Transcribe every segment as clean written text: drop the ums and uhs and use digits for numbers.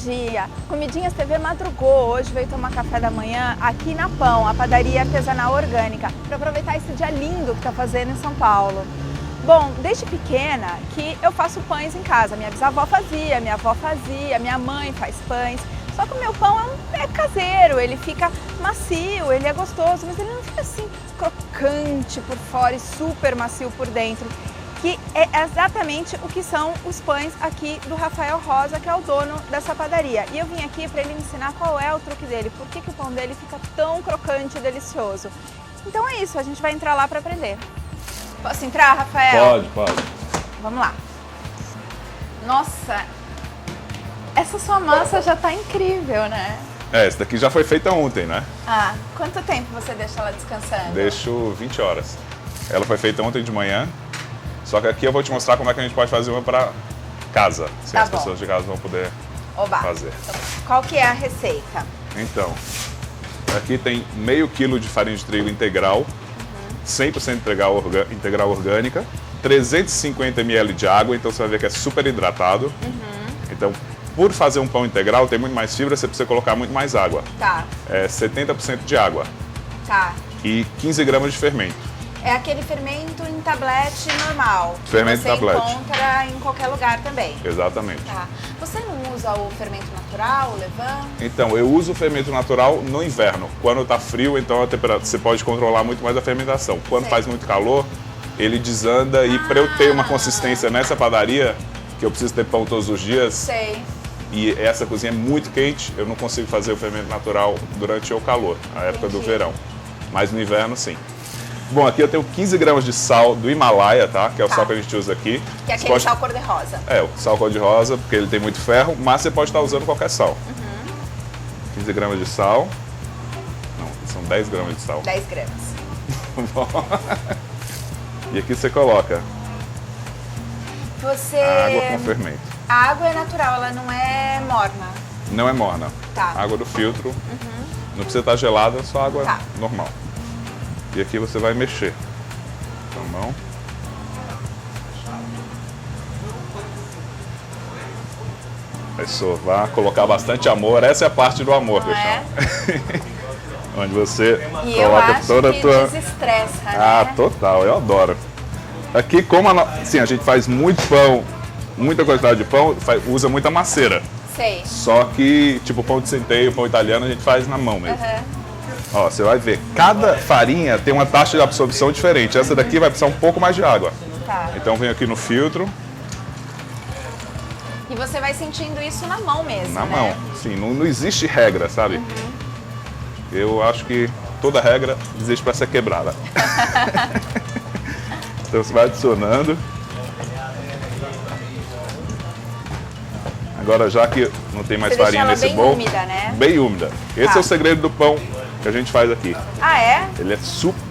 dia! Comidinhas TV madrugou, hoje veio tomar café da manhã aqui na Pão, a padaria artesanal orgânica, para aproveitar esse dia lindo que está fazendo em São Paulo. Bom, desde pequena que eu faço pães em casa, minha bisavó fazia, minha avó fazia, minha mãe faz pães, só que o meu pão é caseiro, ele fica macio, ele é gostoso, mas ele não fica assim crocante por fora e super macio por dentro. Que é exatamente o que são os pães aqui do Rafael Rosa, que é o dono dessa padaria. E eu vim aqui para ele me ensinar qual é o truque dele, por que o pão dele fica tão crocante e delicioso. Então é isso, a gente vai entrar lá para aprender. Posso entrar, Rafael? Pode. Vamos lá. Nossa, essa sua massa já tá incrível, né? Essa daqui já foi feita ontem, né? Ah, quanto tempo você deixa ela descansando? Deixo 20 horas. Ela foi feita ontem de manhã. Só que aqui eu vou te mostrar como é que a gente pode fazer uma para casa, se Tá as bom. pessoas de casa vão poder fazer. Qual que é a receita? Então, aqui tem meio quilo de farinha de trigo integral, 100% integral orgânica, 350 ml de água, então você vai ver que é super hidratado. Então, por fazer um pão integral, tem muito mais fibra, você precisa colocar muito mais água. Tá, É 70% de água tá. e 15 gramas de fermento. É aquele fermento em tablete normal. Que Fermento você em tablete. encontra em qualquer lugar também. Exatamente. Tá. Você não usa o fermento natural, o levain? Então, eu uso o fermento natural no inverno. Quando está frio, então a temperatura, você pode controlar muito mais a fermentação. Quando Sei. faz muito calor, ele desanda e para eu ter uma consistência nessa padaria, que eu preciso ter pão todos os dias, Sei. e essa cozinha é muito quente, eu não consigo fazer o fermento natural durante o calor, a época do Entendi. verão. Mas no inverno, sim. Bom, aqui eu tenho 15 gramas de sal do Himalaia, tá? Que é o Tá. sal que a gente usa aqui. Que é Você aquele pode- sal cor-de-rosa. É, o sal cor-de-rosa, porque ele tem muito ferro, mas você pode estar usando qualquer sal. 15 gramas de sal. Não, são 10 gramas de sal. 10 gramas. E aqui você coloca Você... água com fermento. A água é natural, ela não é morna. Não é morna. Tá. Água do filtro. Não precisa estar gelada, só água Tá. normal. E aqui você vai mexer com a mão. Vai sovar, colocar bastante amor. Essa é a parte do amor que eu Não é? chamo. Onde você E eu coloca acho toda a que tua... desestressa, Ah, né? total, eu adoro. Aqui, como assim, a gente faz muito pão, muita quantidade de pão, usa muita maceira. Sei. Só que, tipo, pão de centeio, pão italiano, a gente faz na mão mesmo. Aham. Ó, você vai ver, cada farinha tem uma taxa de absorção diferente. Essa daqui vai precisar um pouco mais de água. Tá. Então vem aqui no filtro, E você vai sentindo isso na mão mesmo, na né? mão. Sim, não existe regra, sabe? Eu acho que toda regra existe para ser quebrada. Então você vai adicionando. Agora, já que não tem mais Você deixa farinha ela nesse bem bowl, úmida, né? bem úmida. Esse Tá. é o segredo do pão que a gente faz aqui. Ah, é? Ele é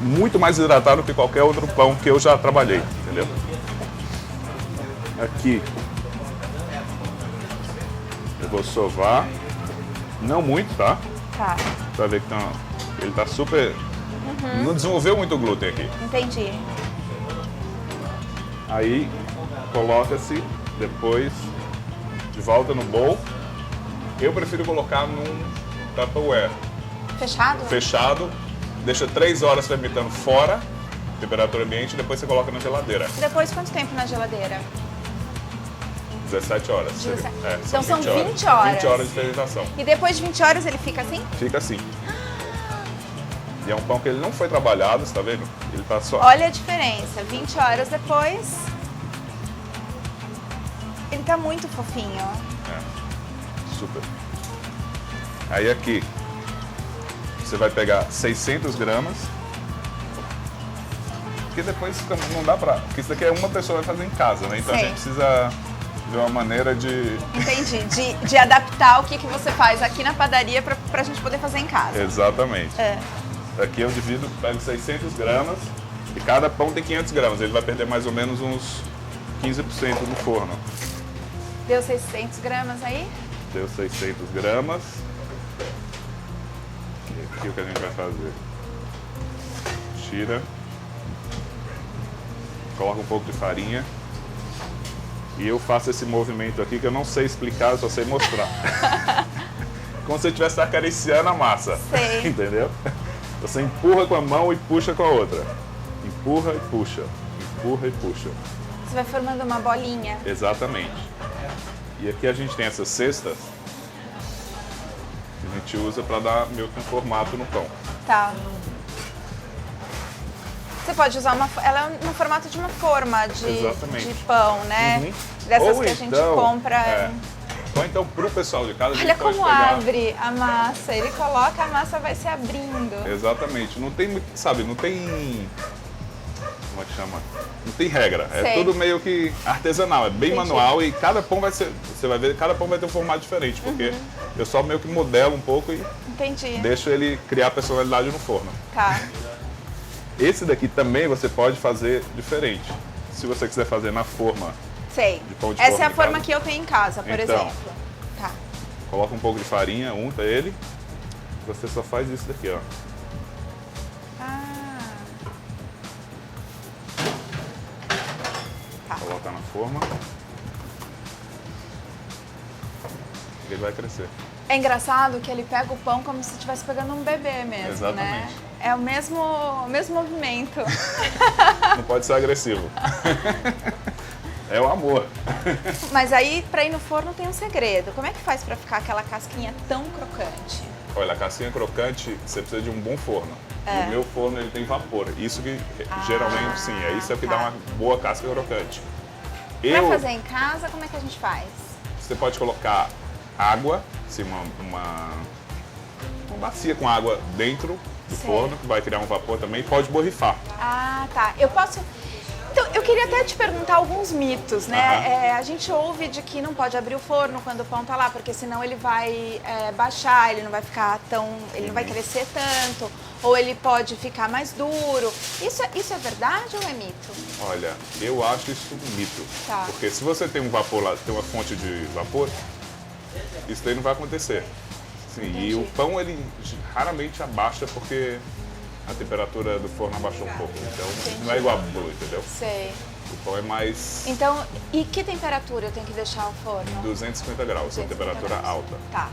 muito mais hidratado que qualquer outro pão que eu já trabalhei, entendeu? Aqui eu vou sovar, não muito, tá? Tá, Pra ver que ele tá super... Não desenvolveu muito glúten aqui. entendi. Aí coloca-se depois de volta no bowl. Eu prefiro colocar num Tupperware Fechado? fechado, deixa 3 horas fermentando fora, temperatura ambiente, e depois você coloca na geladeira. Depois, quanto tempo na geladeira? 17 horas. 17. É, Então são 20 horas. 20 horas de fermentação. E depois de 20 horas ele fica assim? Fica assim. E é um pão que ele não foi trabalhado, você tá vendo? Ele tá só... Olha a diferença, 20 horas depois, ele tá muito fofinho. É, super. Aí aqui, você vai pegar 600 gramas. Porque depois não dá pra... Porque isso daqui é uma pessoa vai fazer em casa, né? Então a Sei. gente precisa ver uma maneira de... Entendi, de adaptar o que você faz aqui na padaria pra gente poder fazer em casa. Exatamente. É. Aqui eu divido, pego 600 gramas e cada pão tem 500 gramas. Ele vai perder mais ou menos uns 15% no forno. Deu 600 gramas aí? Deu 600 gramas. E aqui o que a gente vai fazer? Tira. Coloca um pouco de farinha. E eu faço esse movimento aqui que eu não sei explicar, eu só sei mostrar. Como se você estivesse acariciando a massa. Sei. Entendeu? Você empurra com a mão e puxa com a outra. Empurra e puxa. Empurra e puxa. Você vai formando uma bolinha. Exatamente. E aqui a gente tem essas cestas que a gente usa para dar meio que um formato no pão. Tá. Você pode usar ela é no formato de uma forma de pão, né? Uhum. Dessas Ou que a gente então, compra. Ou então pro pessoal de casa a gente Olha pode como pegar... abre a massa. Ele coloca, a massa vai se abrindo. Exatamente. Não tem, sabe, não tem... Como é que chama? Não tem regra. É Sei. tudo meio que artesanal. É bem Entendi. manual e cada pão vai ser... Você vai ver, cada pão vai ter um formato diferente. Porque eu só meio que modelo um pouco e Entendi. deixo ele criar personalidade no forno. Tá. Esse daqui também você pode fazer diferente. Se você quiser fazer na forma, Sei. de pão de Essa forma é a em forma casa. que eu tenho em casa, por Então. exemplo. Tá. coloca um pouco de farinha, unta ele. Você só faz isso daqui, ó. Ah. Tá. Coloca na forma. Ele vai crescer. É engraçado que ele pega o pão como se estivesse pegando um bebê mesmo, Exatamente. né? É o mesmo movimento. Não pode ser agressivo. É o amor. Mas aí, pra ir no forno tem um segredo. Como é que faz pra ficar aquela casquinha tão crocante? Olha, a casquinha crocante, você precisa de um bom forno. É. E o meu forno, ele tem vapor. Isso que, geralmente, sim, é isso que tá. dá uma boa casca crocante. Pra fazer em casa, como é que a gente faz? Você pode colocar água, assim, uma bacia com água dentro do Sei. forno, que vai criar um vapor também, e pode borrifar. Ah, tá. Eu posso... Então, eu queria até te perguntar alguns mitos, né? A gente ouve de que não pode abrir o forno quando o pão tá lá, porque senão ele vai baixar, ele não vai ficar tão... ele não vai crescer tanto, ou ele pode ficar mais duro. Isso é verdade ou é mito? Olha, eu acho isso um mito. Tá. Porque se você tem um vapor lá, tem uma fonte de vapor, isso daí não vai acontecer. Sim, e o pão, ele raramente abaixa porque a temperatura do forno abaixou um pouco. Então, não é igual a bolo, entendeu? Sei. O pão é mais Então, e que temperatura eu tenho que deixar o forno? 250 graus, é uma 250 temperatura graus. alta. Tá,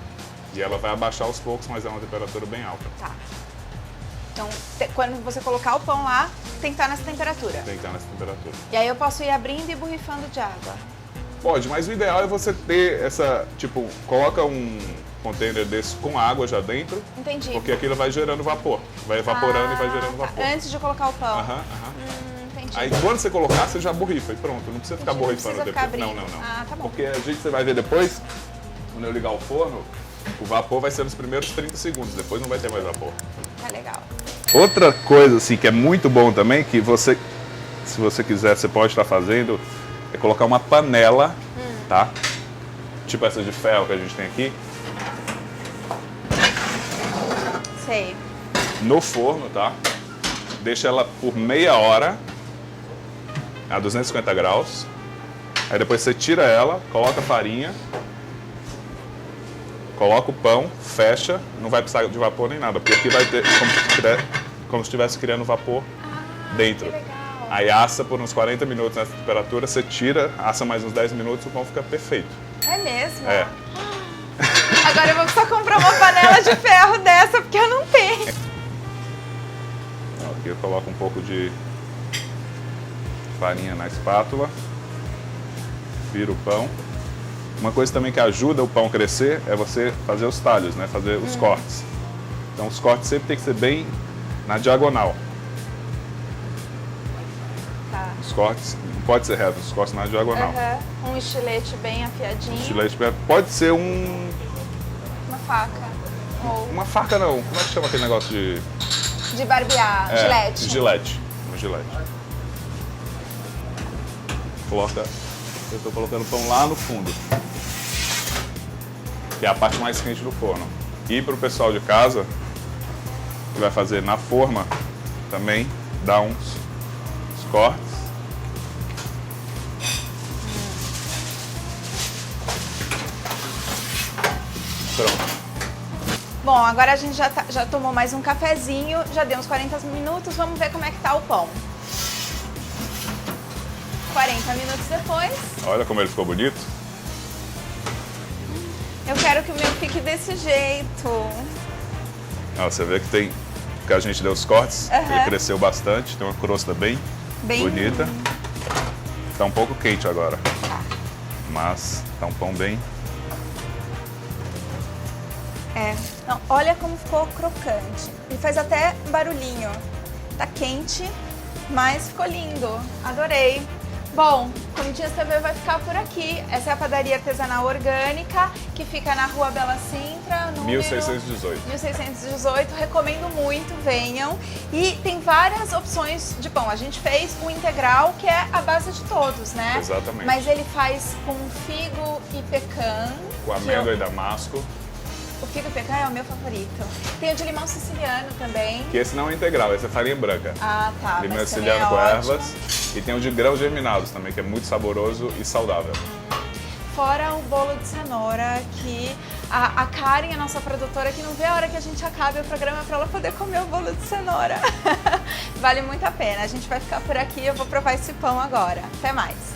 E ela vai abaixar aos poucos, mas é uma temperatura bem alta. tá. Então, quando você colocar o pão lá, tem que estar nessa temperatura. Tem que estar nessa temperatura. E aí eu posso ir abrindo e borrifando de água. Pode, mas o ideal é você ter essa, tipo, coloca um container desse com água já dentro, Entendi. porque aquilo vai gerando vapor. Vai evaporando e vai gerando tá. vapor. Antes de colocar o pão. Aham. Entendi. Aí quando você colocar, você já borrifa e pronto. Não precisa ficar Entendi, não borrifando precisa ficar depois. abrindo. Não. Ah, tá bom. Porque a gente, você vai ver depois, quando eu ligar o forno, o vapor vai ser nos primeiros 30 segundos, depois não vai ter mais vapor. Tá legal. Outra coisa assim que é muito bom também, que você, se você quiser, você pode estar fazendo, é colocar uma panela, tá? Tipo essa de ferro que a gente tem aqui, Sei. no forno, tá? Deixa ela por meia hora a 250 graus. Aí depois você tira ela, coloca a farinha, coloca o pão, fecha, não vai precisar de vapor nem nada, porque aqui vai ter como se estivesse criando vapor dentro. Que legal. Aí assa por uns 40 minutos nessa temperatura, você tira, assa mais uns 10 minutos, o pão fica perfeito. É mesmo? É. Agora eu vou precisar comprar uma panela de ferro dessa, porque eu não tenho. Aqui eu coloco um pouco de farinha na espátula, viro o pão. Uma coisa também que ajuda o pão a crescer é você fazer os talhos, né? Fazer os cortes. Então os cortes sempre tem que ser bem na diagonal. Tá. Os cortes não pode ser reto, os cortes na diagonal. Um estilete bem afiadinho. Estilete pode ser um... Uma faca. Ou uma faca não, como é que chama aquele negócio de... de barbear. Gilete. Gilete. Um gilete. Coloca... Eu estou colocando o pão lá no fundo. Que é a parte mais quente do forno. E para o pessoal de casa, que vai fazer na forma, também dá uns cortes. Pronto. Bom, agora a gente já tomou mais um cafezinho, já deu uns 40 minutos, vamos ver como é que tá o pão. 40 minutos depois. Olha como ele ficou bonito. Eu quero que o meu fique desse jeito. Ó, você vê que tem, que a gente deu os cortes, ele cresceu bastante, tem uma crosta bem bonita. Tá um pouco quente agora, mas tá um pão bem... Não, olha como ficou crocante. E faz até barulhinho. Tá quente, mas ficou lindo. Adorei. Bom, Comidinhas TV vai ficar por aqui. Essa é a padaria artesanal orgânica, que fica na Rua Bela Sintra, número 1618. 1618. Recomendo muito, venham. E tem várias opções de pão. A gente fez o integral, que é a base de todos, né? Exatamente. Mas ele faz com figo e pecan. Com amêndoa e damasco. O figo e pecan é o meu favorito. Tem o de limão siciliano também. Que esse não é integral, esse é farinha branca. Ah, tá. Limão Mas também siciliano é com ótimo. ervas. E tem o de grãos germinados também, que é muito saboroso e saudável. Fora o bolo de cenoura, que a Karen, a nossa produtora, que não vê a hora que a gente acabe o programa para ela poder comer o bolo de cenoura. Vale muito a pena. A gente vai ficar por aqui, eu vou provar esse pão agora. Até mais!